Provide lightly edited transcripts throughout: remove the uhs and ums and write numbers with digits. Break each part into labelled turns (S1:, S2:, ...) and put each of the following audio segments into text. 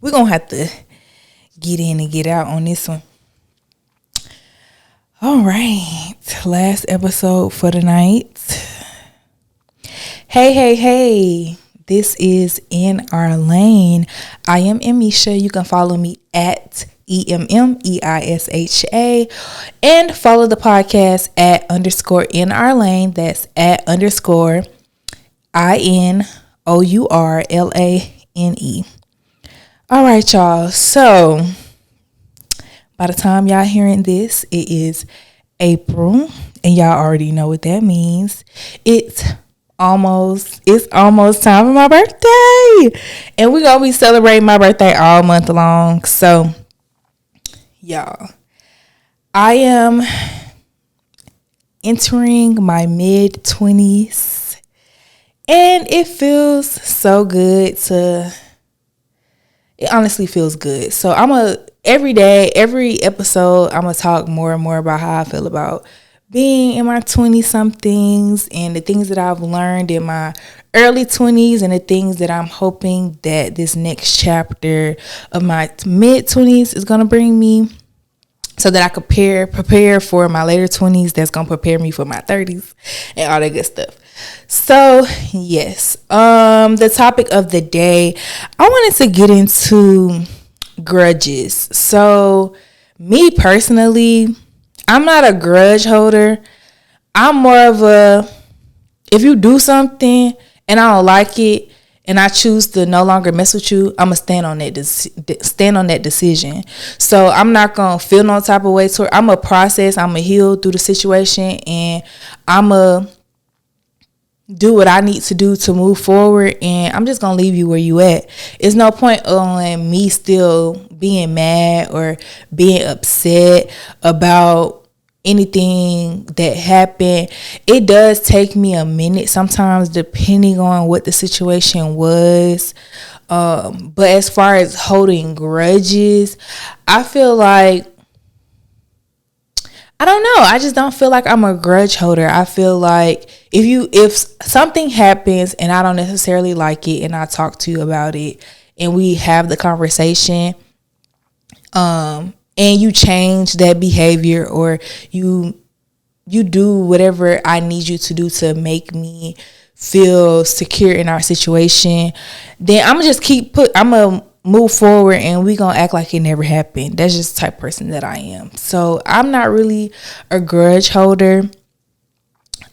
S1: we're going to have to get in and get out on this one. All right. Last episode for the night. Hey. This is In Our Lane. I am Emmeisha. You can follow me at EMMEISHA and follow the podcast at _ In Our Lane. That's at _ INOURLANE. All right, y'all. So by the time y'all hearing this, it is April, and y'all already know what that means. It's almost time for my birthday, and we're gonna be celebrating my birthday all month long. So y'all, I am entering my mid-20s, and it feels so good it honestly feels good. So every episode, I'm gonna talk more and more about how I feel about being in my 20-somethings and the things that I've learned in my early 20s and the things that I'm hoping that this next chapter of my mid-20s is going to bring me, so that I could prepare for my later 20s that's going to prepare me for my 30s and all that good stuff. So, yes, the topic of the day, I wanted to get into grudges. So, me personally, I'm not a grudge holder. I'm more of if you do something and I don't like it and I choose to no longer mess with you, I'm going to stand on that decision. So I'm not going to feel no type of way. I'm going to process, I'm going to heal through the situation, and I'm going to do what I need to do to move forward, and I'm just going to leave you where you at. It's no point on me still being mad or being upset about anything that happened. It does take me a minute sometimes, depending on what the situation was. But as far as holding grudges, I feel like, I don't know, I just don't feel like I'm a grudge holder. I feel like if something happens and I don't necessarily like it, and I talk to you about it and we have the conversation, and you change that behavior, or you do whatever I need you to do to make me feel secure in our situation, then I'm gonna move forward, and we gonna act like it never happened. That's just the type of person that I am. So I'm not really a grudge holder.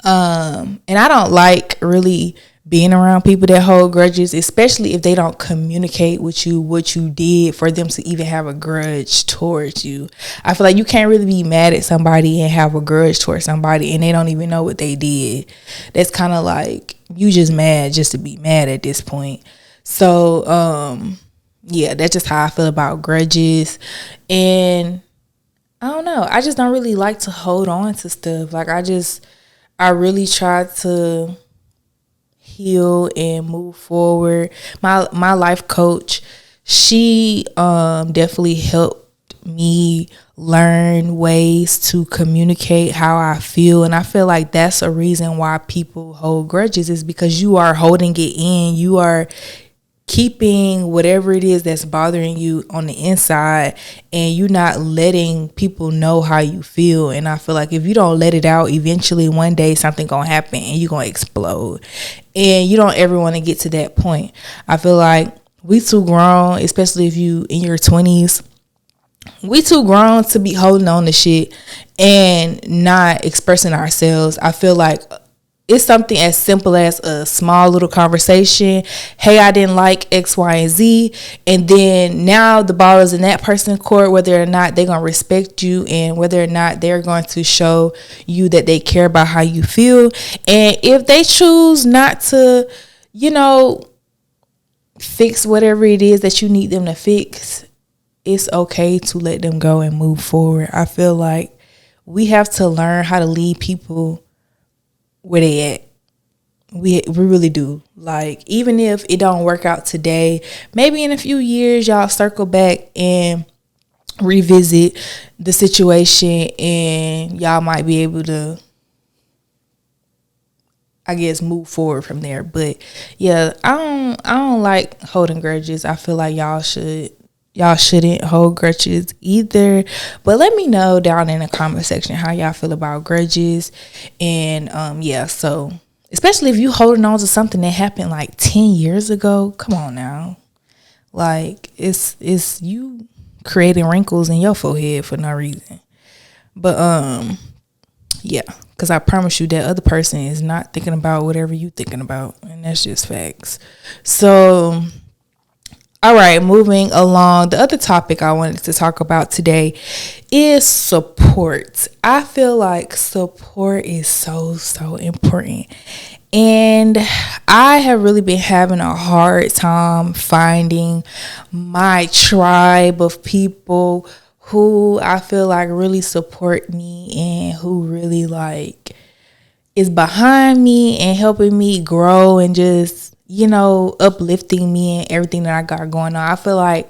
S1: And I don't like really being around people that hold grudges, especially if they don't communicate with you what you did for them to even have a grudge towards you. I feel like you can't really be mad at somebody and have a grudge towards somebody and they don't even know what they did. That's kind of like you just mad just to be mad at this point. So, yeah, that's just how I feel about grudges. And I don't know, I just don't really like to hold on to stuff. Like I really try to heal and move forward. My life coach, she definitely helped me learn ways to communicate how I feel, and I feel like that's a reason why people hold grudges, is because you are holding it in. You are keeping whatever it is that's bothering you on the inside, and you're not letting people know how you feel. And I feel like if you don't let it out, eventually one day something gonna happen and you're gonna explode, and you don't ever want to get to that point. I feel like we too grown, especially if you in your 20s, we too grown to be holding on to shit and not expressing ourselves. I feel like it's something as simple as a small little conversation. Hey, I didn't like X, Y, and Z. And then now the ball is in that person's court, whether or not they're going to respect you and whether or not they're going to show you that they care about how you feel. And if they choose not to, fix whatever it is that you need them to fix, it's okay to let them go and move forward. I feel like we have to learn how to lead people where they at. We really do. Like, even if it don't work out today, maybe in a few years y'all circle back and revisit the situation, and y'all might be able to, I guess move forward from there. But yeah, I don't like holding grudges. I feel like y'all shouldn't hold grudges either. But let me know down in the comment section how y'all feel about grudges. And yeah, so especially if you holding on to something that happened like 10 years ago, come on now. Like it's you creating wrinkles in your forehead for no reason. But yeah, because I promise you that other person is not thinking about whatever you thinking about, and that's just facts. So all right, moving along. The other topic I wanted to talk about today is support. I feel like support is so important. And I have really been having a hard time finding my tribe of people who I feel like really support me and who really like is behind me and helping me grow and just, uplifting me and everything that I got going on. I feel like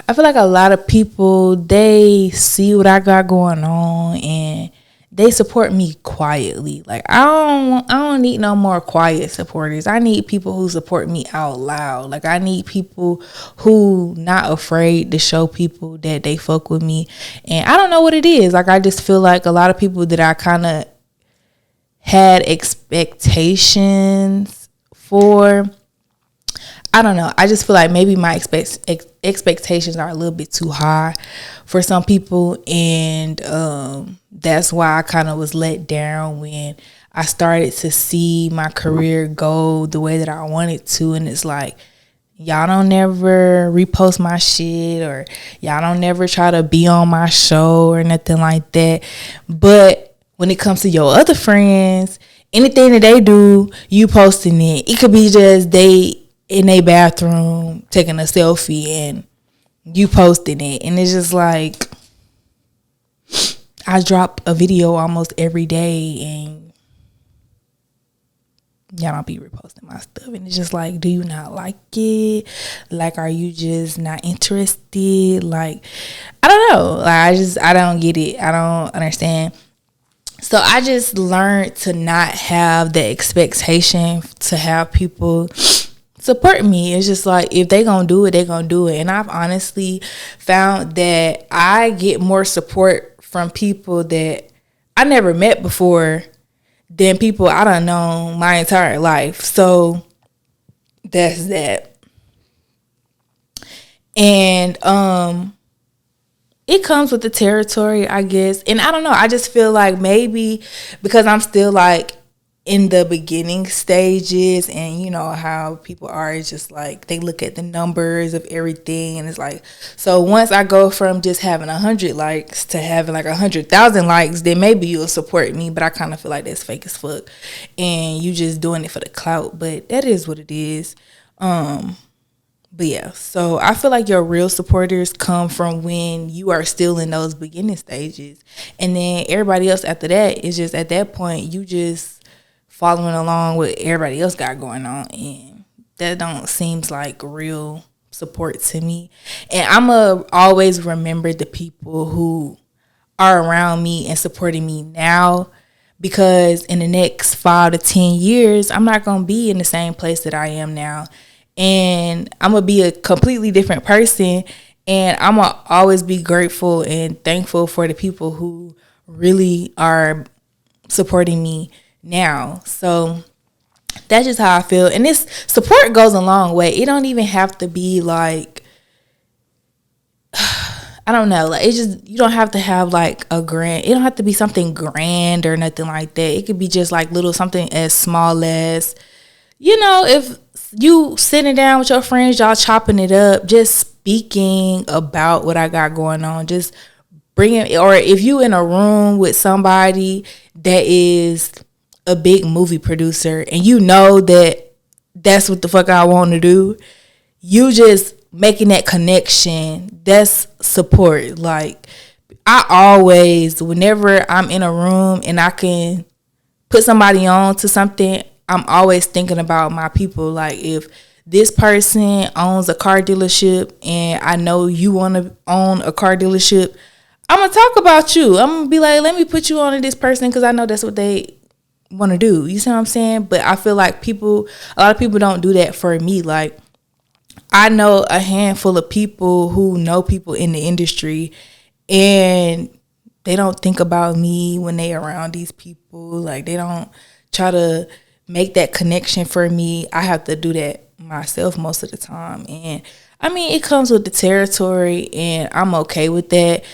S1: a lot of people, they see what I got going on and they support me quietly. Like I don't need no more quiet supporters. I need people who support me out loud. Like I need people who not afraid to show people that they fuck with me. And I don't know what it is. Like I just feel like a lot of people that I kind of had expectations for, I don't know. I just feel like maybe my expectations are a little bit too high for some people. And that's why I kind of was let down when I started to see my career go the way that I wanted to. And it's like, y'all don't never repost my shit, or y'all don't never try to be on my show or nothing like that. But when it comes to your other friends, anything that they do, you posting it. It could be just they in a bathroom taking a selfie and you posting it. And it's just like, I drop a video almost every day and y'all don't be reposting my stuff. And it's just like, do you not like it? Like, are you just not interested? Like, I don't know. Like, I don't get it. I don't understand. So I just learned to not have the expectation to have people support me. It's just like, if they gonna do it, they gonna do it. And I've honestly found that I get more support from people that I never met before than people I done known my entire life. So that's that. And it comes with the territory, I guess. And I don't know, I just feel like maybe because I'm still like in the beginning stages, and you know how people are, it's just like they look at the numbers of everything, and it's like, so once I go from just having 100 likes to having like 100,000 likes, then maybe you'll support me. But I kind of feel like that's fake as fuck, and you just doing it for the clout. But that is what it is. But yeah, so I feel like your real supporters come from when you are still in those beginning stages, and then everybody else after that is just, at that point, you just following along with everybody else got going on, and that don't seems like real support to me. And I'ma always remember the people who are around me and supporting me now, because in the next 5 to 10 years, I'm not gonna be in the same place that I am now. And I'm going to be a completely different person. And I'm going to always be grateful and thankful for the people who really are supporting me now. So that's just how I feel. And this support goes a long way. It don't even have to be like, I don't know. Like, it's just, you don't have to have like a grand, it don't have to be something grand or nothing like that. It could be just like little something as small as, you know, if you sitting down with your friends, y'all chopping it up, just speaking about what I got going on, just bringing, or if you in a room with somebody that is a big movie producer and you know that that's what the fuck I want to do, you just making that connection, that's support. Like, I always, whenever I'm in a room and I can put somebody on to something, I'm always thinking about my people. Like, if this person owns a car dealership and I know you want to own a car dealership, I'm going to talk about you. I'm going to be like, let me put you on to this person because I know that's what they want to do. You see what I'm saying? But I feel like a lot of people don't do that for me. Like, I know a handful of people who know people in the industry, and they don't think about me when they around these people. Like, they don't try to make that connection for me. I have to do that myself most of the time. And I mean, it comes with the territory, and I'm okay with that.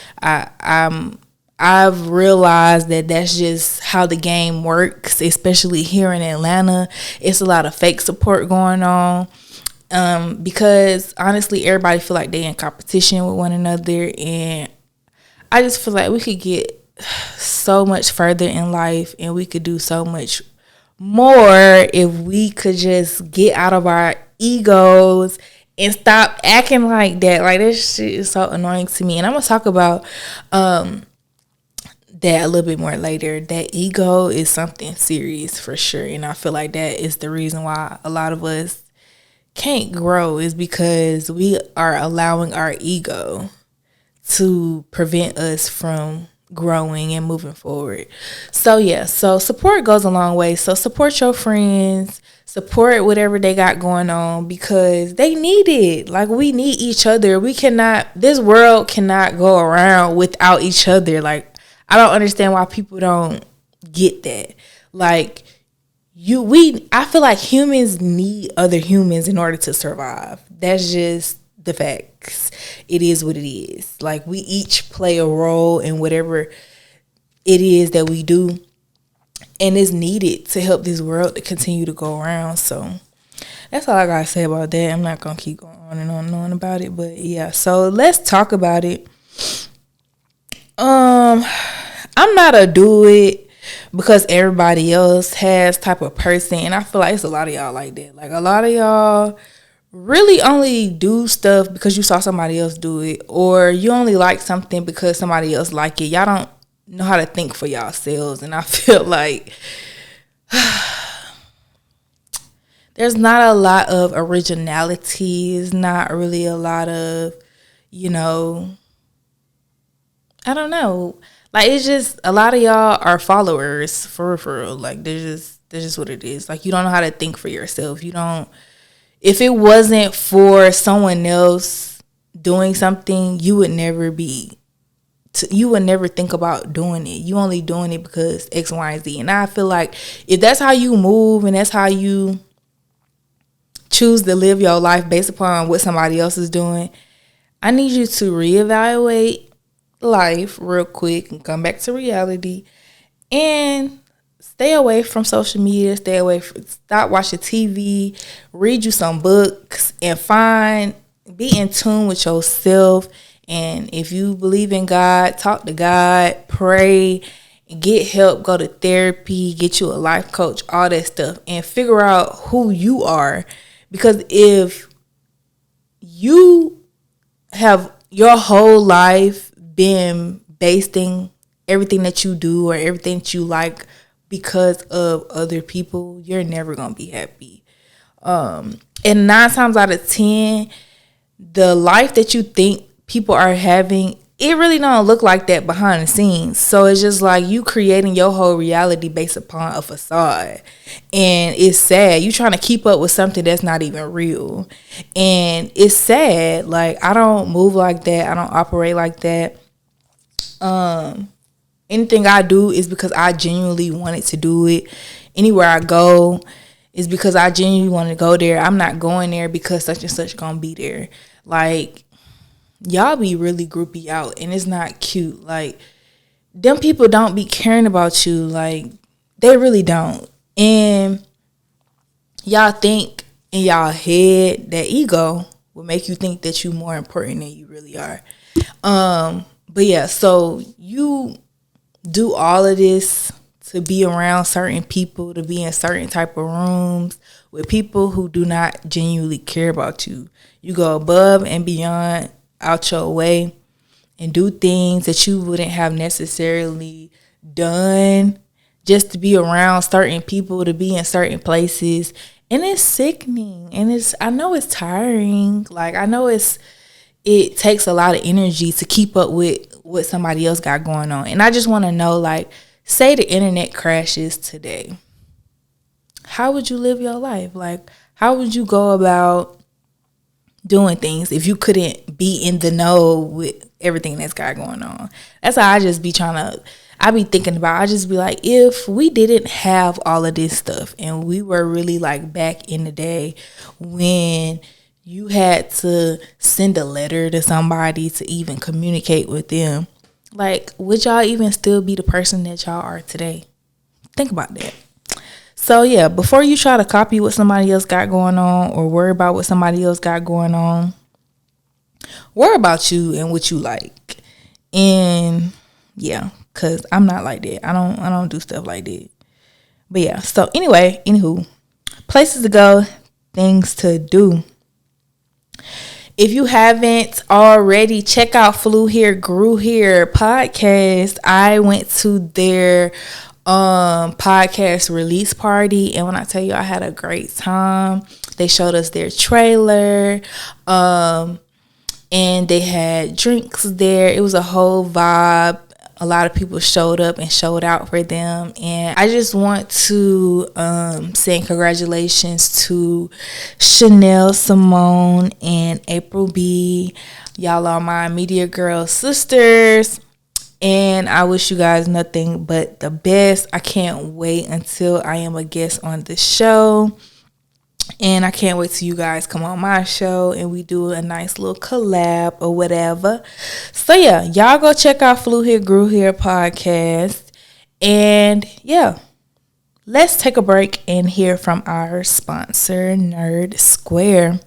S1: I've realized that that's just how the game works, especially here in Atlanta. It's a lot of fake support going on. Because honestly, everybody feel like they in competition with one another, and I just feel like we could get so much further in life, and we could do so much more if we could just get out of our egos and stop acting like that. Like, this shit is so annoying to me, and I'm gonna talk about that a little bit more later. That ego is something serious for sure, and I feel like that is the reason why a lot of us can't grow, is because we are allowing our ego to prevent us from growing and moving forward. So yeah, so support goes a long way. So support your friends, support whatever they got going on, because they need it. Like, we need each other. This world cannot go around without each other. Like, I don't understand why people don't get that. Like, I feel like humans need other humans in order to survive. That's just the facts. It is what it is. Like, we each play a role in whatever it is that we do, and it's needed to help this world to continue to go around. So that's all I gotta say about that. I'm not gonna keep going on and on and on about it, but yeah. So let's talk about it. I'm not a do it because everybody else has type of person, and I feel like it's a lot of y'all like that. Like, a lot of y'all really only do stuff because you saw somebody else do it, or you only like something because somebody else like it. Y'all don't know how to think for yourselves, and I feel like there's not a lot of originality. It's not really a lot of, I don't know. Like, it's just a lot of y'all are followers for real. Like, that's just what it is. Like, you don't know how to think for yourself. If it wasn't for someone else doing something, you would never think about doing it. You only doing it because X, Y, and Z. And I feel like if that's how you move and that's how you choose to live your life based upon what somebody else is doing, I need you to reevaluate life real quick and come back to reality, and stay away from social media. Stop watching TV, read you some books, and be in tune with yourself. And if you believe in God, talk to God, pray, get help, go to therapy, get you a life coach, all that stuff, and figure out who you are. Because if you have your whole life been basing everything that you do or everything that you like because of other people, you're never gonna be happy. And 9 times out of 10, the life that you think people are having, it really don't look like that behind the scenes. So it's just like you creating your whole reality based upon a facade, and it's sad. You trying to keep up with something that's not even real, and it's sad. Like, I don't move like that. I don't operate like that. Anything I do is because I genuinely wanted to do it. Anywhere I go is because I genuinely want to go there. I'm not going there because such and such gonna be there. Like, y'all be really groupie out, and it's not cute. Like, them people don't be caring about you. Like, they really don't. And y'all think in y'all head that ego will make you think that you more important than you really are. But yeah, so you do all of this to be around certain people, to be in certain type of rooms with people who do not genuinely care about you. You go above and beyond, out your way, and do things that you wouldn't have necessarily done just to be around certain people, to be in certain places. And it's sickening. And I know it's tiring. Like, I know it takes a lot of energy to keep up with what somebody else got going on. And I just want to know, like, say the internet crashes today. how would you live your life? Like, how would you go about doing things if you couldn't be in the know with everything that's got going on? That's how I just be I be thinking about, I just be like, if we didn't have all of this stuff and we were really like back in the day when you had to send a letter to somebody to even communicate with them, like, would y'all even still be the person that y'all are today? Think about that. So yeah, before you try to copy what somebody else got going on or worry about what somebody else got going on, worry about you and what you like. And yeah, cause I'm not like that. I don't do stuff like that. But yeah, so anyway, anywho, places to go, things to do. If you haven't already, check out Flew Here, Grew Here podcast. I went to their podcast release party, and when I tell you I had a great time, they showed us their trailer, and they had drinks there. It was a whole vibe. A lot of people showed up and showed out for them, and I just want to send congratulations to Chanel, Simone, and April B. Y'all are my Media Girl sisters, and I wish you guys nothing but the best. I can't wait until I am a guest on the show. And I can't wait till you guys come on my show and we do a nice little collab or whatever. So yeah, y'all go check out Flew Here, Grew Here podcast. And yeah, let's take a break and hear from our sponsor, Nerd Square.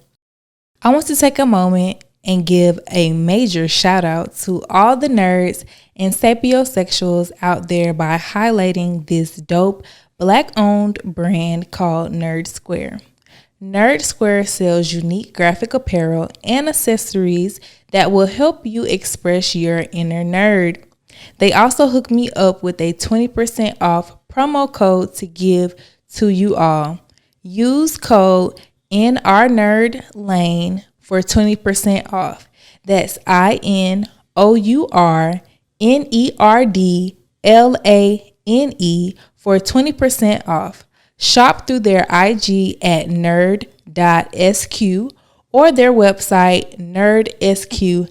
S1: I want to take a moment and give a major shout out to all the nerds and sapiosexuals out there by highlighting this dope Black-owned brand called Nerd Square. Nerd Square sells unique graphic apparel and accessories that will help you express your inner nerd. They also hooked me up with a 20% off promo code to give to you all. Use code NRNerdLane for 20% off. That's INOURNERDLANE for 20% off. Shop through their IG at nerd.sq or their website nerdsq.com.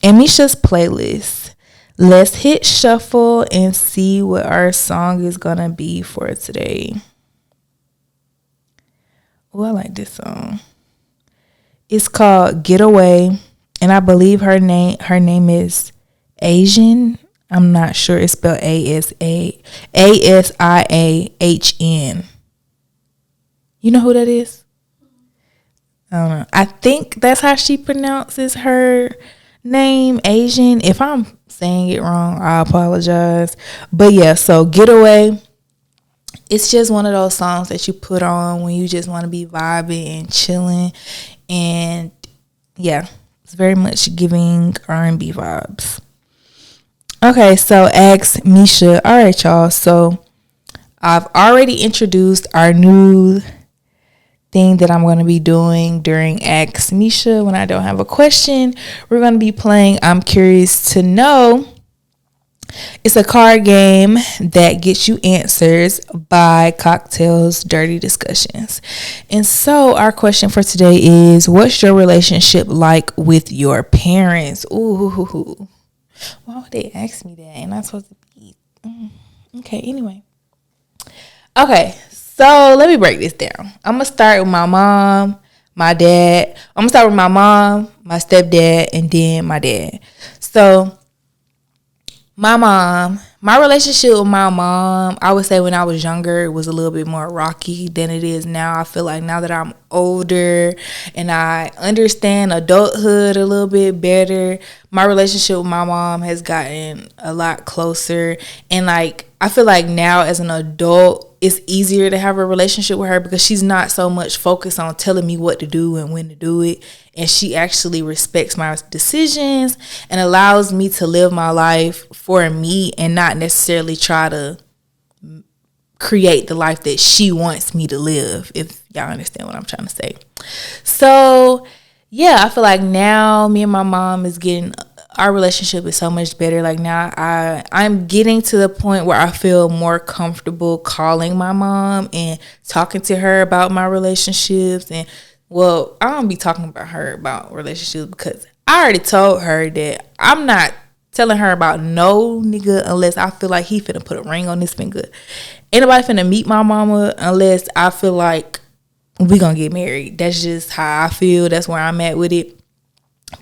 S1: Emmeisha's playlist. Let's hit shuffle and see what our song is gonna be for today. Oh, I like this song. It's called Getaway, and I believe her name is Asian. I'm not sure. It's spelled ASIAHN. You know who that is? I don't know. I think that's how she pronounces her name, Asian. If I'm saying it wrong, I apologize. But yeah, so Getaway. It's just one of those songs that you put on when you just want to be vibing and chilling. And yeah, it's very much giving R&B vibes. Okay, so Ask Meisha. All right, y'all. So I've already introduced our new thing that I'm going to be doing during Ask Meisha. When I don't have a question, we're going to be playing I'm Curious to Know. It's a card game that gets you answers by Cocktails Dirty Discussions. And so our question for today is, what's your relationship like with your parents? Ooh. Why would they ask me that? And I'm supposed to be... Okay, anyway. Okay, so let me break this down. I'm going to start with my mom, my dad. I'm going to start with my mom, my stepdad, and then my dad. So my mom, my relationship with my mom, I would say when I was younger, it was a little bit more rocky than it is now. I feel like now that I'm older and I understand adulthood a little bit better, my relationship with my mom has gotten a lot closer. And like, I feel like now as an adult, it's easier to have a relationship with her because she's not so much focused on telling me what to do and when to do it. And she actually respects my decisions and allows me to live my life for me and not necessarily try to create the life that she wants me to live, if y'all understand what I'm trying to say. So, yeah, I feel like now me and my mom is getting our relationship is so much better. Like now I'm getting to the point where I feel more comfortable calling my mom and talking to her about my relationships. And well, I don't be talking about her about relationships because I already told her that I'm not telling her about no nigga unless I feel like he finna put a ring on his finger. Ain't nobody finna meet my mama unless I feel like we gonna get married. That's just how I feel. That's where I'm at with it.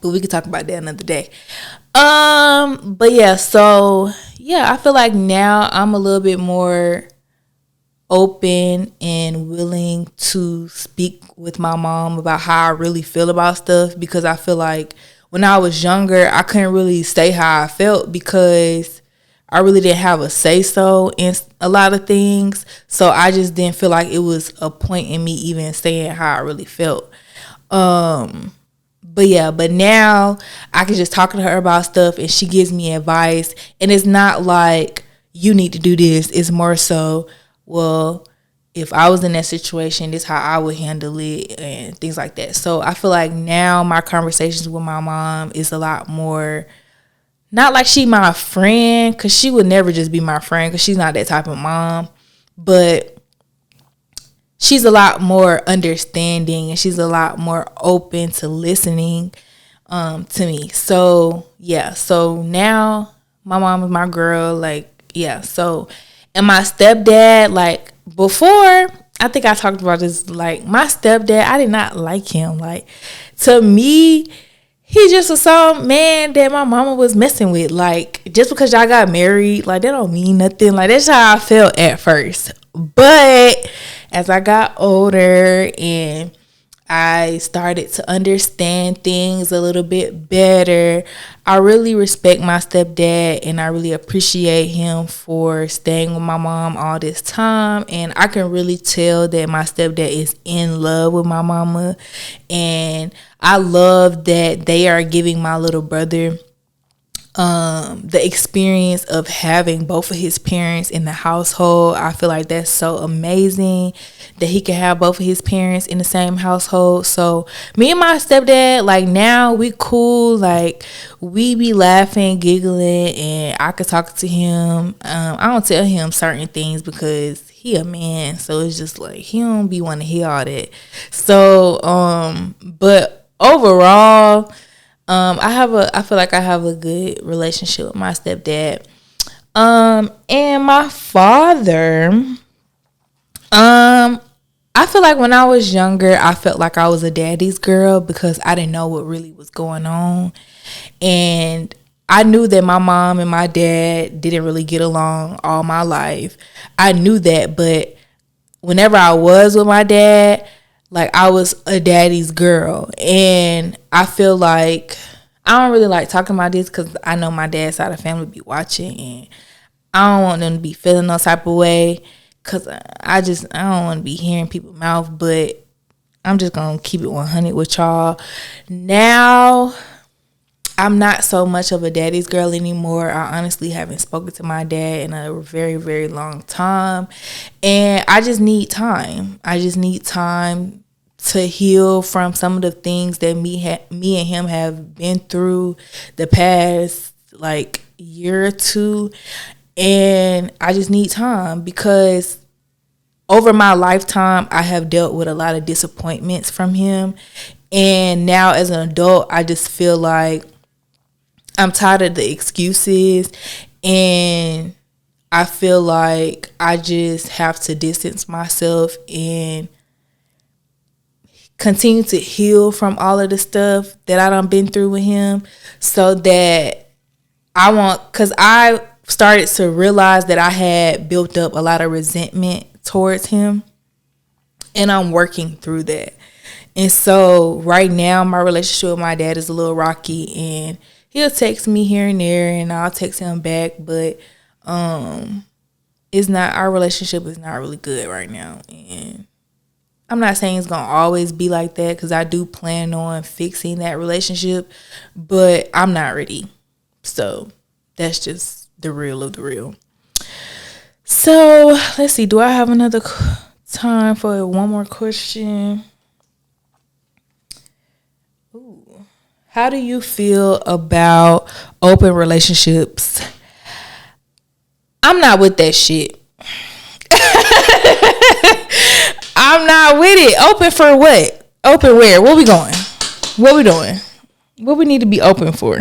S1: But we could talk about that another day. But yeah, so yeah, I feel like now I'm a little bit more open and willing to speak with my mom about how I really feel about stuff, because I feel like when I was younger, I couldn't really say how I felt because I really didn't have a say so in a lot of things. So I just didn't feel like it was a point in me even saying how I really felt. But yeah, but now I can just talk to her about stuff and she gives me advice. And it's not like you need to do this. It's more so, well, if I was in that situation, this is how I would handle it and things like that. So I feel like now my conversations with my mom is a lot more, not like she my friend, because she would never just be my friend because she's not that type of mom. But she's a lot more understanding and she's a lot more open to listening to me. So yeah, so now my mom is my girl. Like, yeah. So, and my stepdad, like before, I think I talked about this, like my stepdad, I did not like him. Like, to me, he just was some man that my mama was messing with. Like, just because y'all got married, like that don't mean nothing. Like, that's how I felt at first. But as I got older and I started to understand things a little bit better, I really respect my stepdad and I really appreciate him for staying with my mom all this time. And I can really tell that my stepdad is in love with my mama. And I love that they are giving my little brother the experience of having both of his parents in the household. I feel like that's so amazing that he can have both of his parents in the same household. So me and my stepdad, like now we cool, like we be laughing, giggling, and I could talk to him. I don't tell him certain things because he a man, so it's just like he don't be wanting to hear all that. So but overall, I feel like I have a good relationship with my stepdad. And my father, I feel like when I was younger, I felt like I was a daddy's girl because I didn't know what really was going on. And I knew that my mom and my dad didn't really get along all my life. I knew that, but whenever I was with my dad, like I was a daddy's girl. And I feel like I don't really like talking about this because I know my dad's side of the family be watching, and I don't want them to be feeling no type of way because I don't want to be hearing people's mouth. But I'm just gonna keep it 100 with y'all. Now I'm not so much of a daddy's girl anymore. I honestly haven't spoken to my dad in a very, very long time. And I just need time. I just need time to heal from some of the things that me and him have been through the past like year or two. And I just need time because over my lifetime, I have dealt with a lot of disappointments from him. And now as an adult, I just feel like I'm tired of the excuses, and I feel like I just have to distance myself and continue to heal from all of the stuff that I done been through with him, so that because I started to realize that I had built up a lot of resentment towards him, and I'm working through that. And so right now my relationship with my dad is a little rocky, and he'll text me here and there and I'll text him back, but it's not, our relationship is not really good right now. And I'm not saying it's gonna always be like that because I do plan on fixing that relationship, but I'm not ready. So that's just the real of the real. So let's see, do I have another time for one more question? Ooh. How do you feel about open relationships? I'm not with that shit. I'm not with it. Open for what? Open where? Where we going? What we doing? What we need to be open for?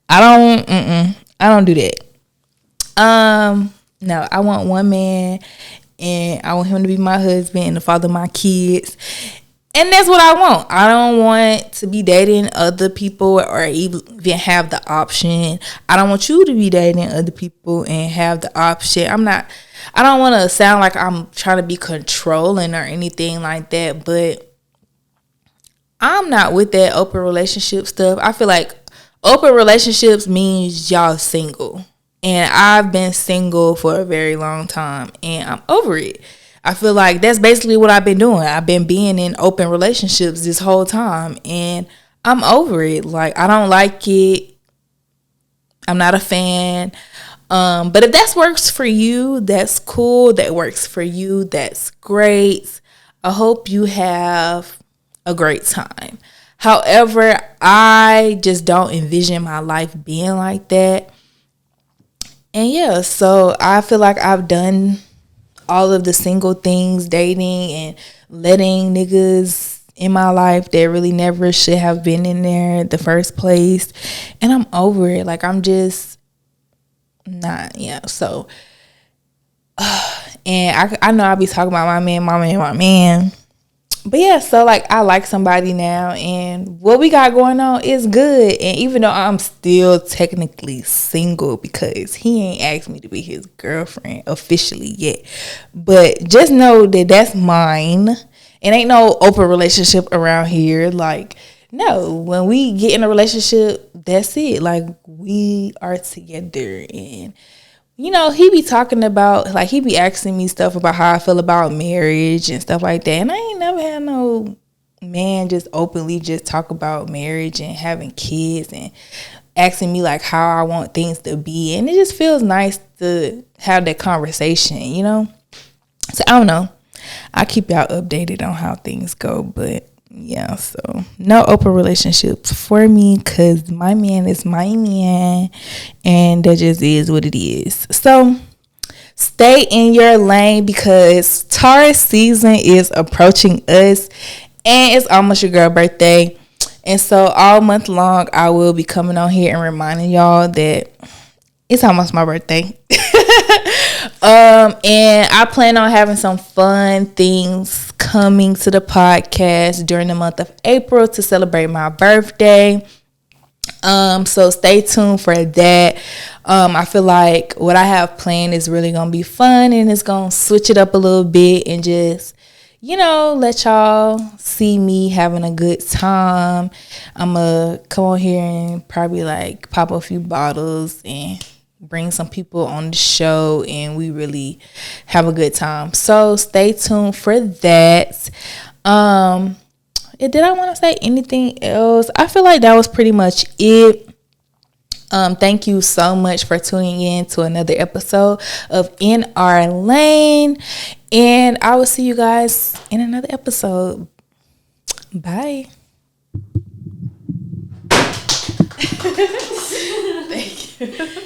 S1: I don't do that. No, I want one man, and I want him to be my husband and the father of my kids. And that's what I want. I don't want to be dating other people or even have the option. I don't want you to be dating other people and have the option. I don't want to sound like I'm trying to be controlling or anything like that, but I'm not with that open relationship stuff. I feel like open relationships means y'all single. And I've been single for a very long time and I'm over it. I feel like that's basically what I've been doing. I've been being in open relationships this whole time and I'm over it. Like, I don't like it. I'm not a fan. But if that works for you, that's cool. That works for you. That's great. I hope you have a great time. However, I just don't envision my life being like that. And yeah, so I feel like I've done all of the single things, dating and letting niggas in my life that really never should have been in there in the first place. And I'm over it. Like, I'm just not, yeah. So, and I know I'll be talking about my man. But yeah, so like I like somebody now and what we got going on is good. And even though I'm still technically single because he ain't asked me to be his girlfriend officially yet. But just know that that's mine. And ain't no open relationship around here. Like, no, when we get in a relationship, that's it. Like, we are together. And you know, he be talking about, like, he be asking me stuff about how I feel about marriage and stuff like that. And I ain't never had no man just openly just talk about marriage and having kids and asking me, like, how I want things to be. And it just feels nice to have that conversation, you know? So, I don't know. I'll keep y'all updated on how things go. But, yeah, so no open relationships for me because my man is my man and that just is what it is. So stay in your lane because Taurus season is approaching us and it's almost your girl birthday. And so all month long I will be coming on here and reminding y'all that it's almost my birthday. And I plan on having some fun things coming to the podcast during the month of April to celebrate my birthday. So stay tuned for that. I feel like what I have planned is really gonna be fun and it's gonna switch it up a little bit and just, you know, let y'all see me having a good time. I'm gonna come on here and probably like pop a few bottles and bring some people on the show and we really have a good time. So stay tuned for that. Did I want to say anything else? I feel like that was pretty much it. Thank you so much for tuning in to another episode of In Our Lane. And I will see you guys in another episode. Bye. Thank you.